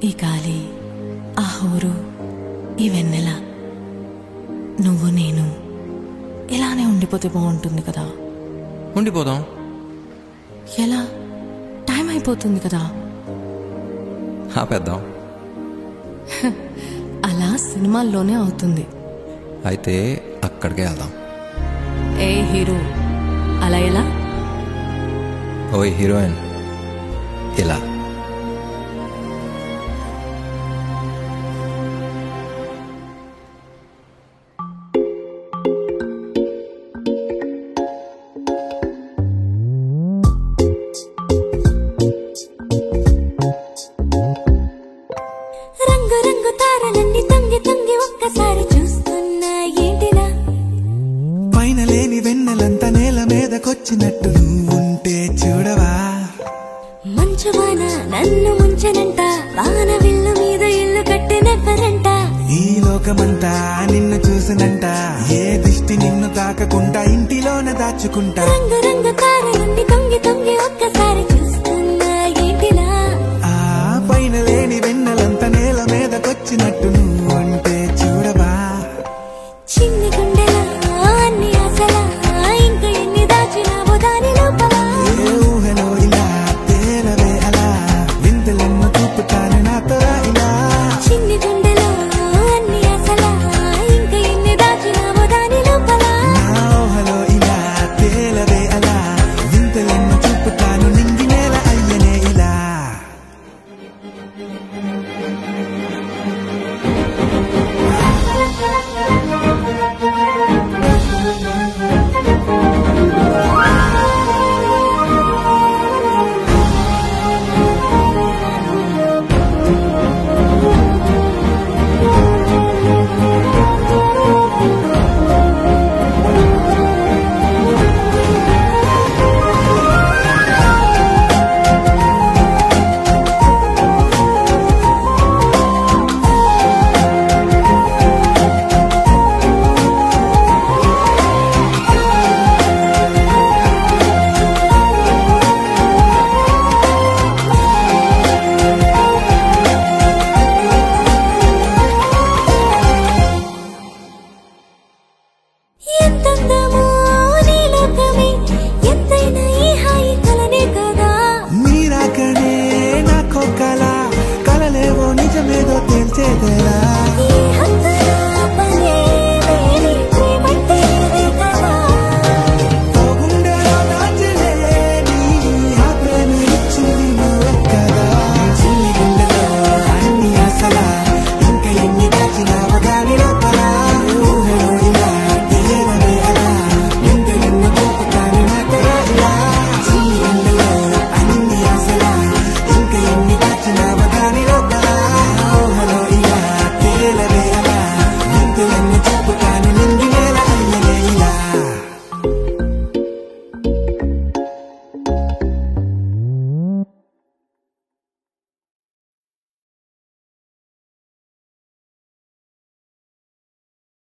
ఈ గాలి, ఆ హోరు, ఈ వెన్నెల, నువ్వు నేను ఇలానే ఉండిపోతే బాగుంటుంది కదా. ఉండిపోదాం. ఎలా? టైం అయిపోతుంది కదా. ఆపేద్దాం. అలా సినిమాల్లోనే అవుతుంది. అయితే అక్కడికే వెళ్దాం. ఏ హీరో అలా ఎలా? ఓయ్ హీరోయిన్ ఇలా. రంగు రంగు తారలన్నీ తొంగి తొంగి ఒక్కసారి చూస్తున్నా ఏంటిలా? పైన లేని వెన్నెలంతా నేల మీదకొచ్చినట్టు నువ్వుంటే చూడవా? మంచువాన నన్ను ముంచనంట, వాన విల్లు మీద ఇల్లు కట్టినెవ్వరంట. ఈ లోకమంతా నిన్ను చూసినంట, ఏ దిష్టి నిన్ను తాకకుండా ఇంటిలోన దాచుకుంటా. రంగు రంగు తారలన్నీ తొంగి తొంగి ఒక్కసారి చూస్తున్నా ఏంటిలా? ఆ పైన లేని వెన్నెలంతా నేల మీదకొచ్చినట్టు నువ్వుంటే చూడవా? చిన్ని గుండెలా అన్ని ఆశలా, ఇంకా ఎన్ని దాచినావో దాని లోపల. ఏ ఊహలో ఇలా తేలవే అలా, వింతలెన్నో చూపుతాను నాతో రా ఇలా. చిన్ని గుండెలో అన్ని ఆశలా, ఇంకా ఎన్ని దాచినావో దాని లోపల. నా ఊహలో ఇలా తేలవే అలా, వింతలెన్నో చూపుతాను నింగి నేల అయ్యనే ఇలా. ఎంతందమో నీ లోకమే, ఎంతైనా ఈ హాయి కలనే కదా. మీరాకనే నాకో కల, కలలేవో నిజమేదో తేల్చేదేలా. ఈ హద్దుల పనే వేరే ప్రేమంటే ఇదే కదా. ఓ గుండెలో దాచలే నీ ఆ ప్రేమ ఇచ్చింది నువ్వే కదా. చిన్ని గుండెలో అన్ని ఆశలా, ఇంకా ఎన్ని దాచినావో దాని లోపల.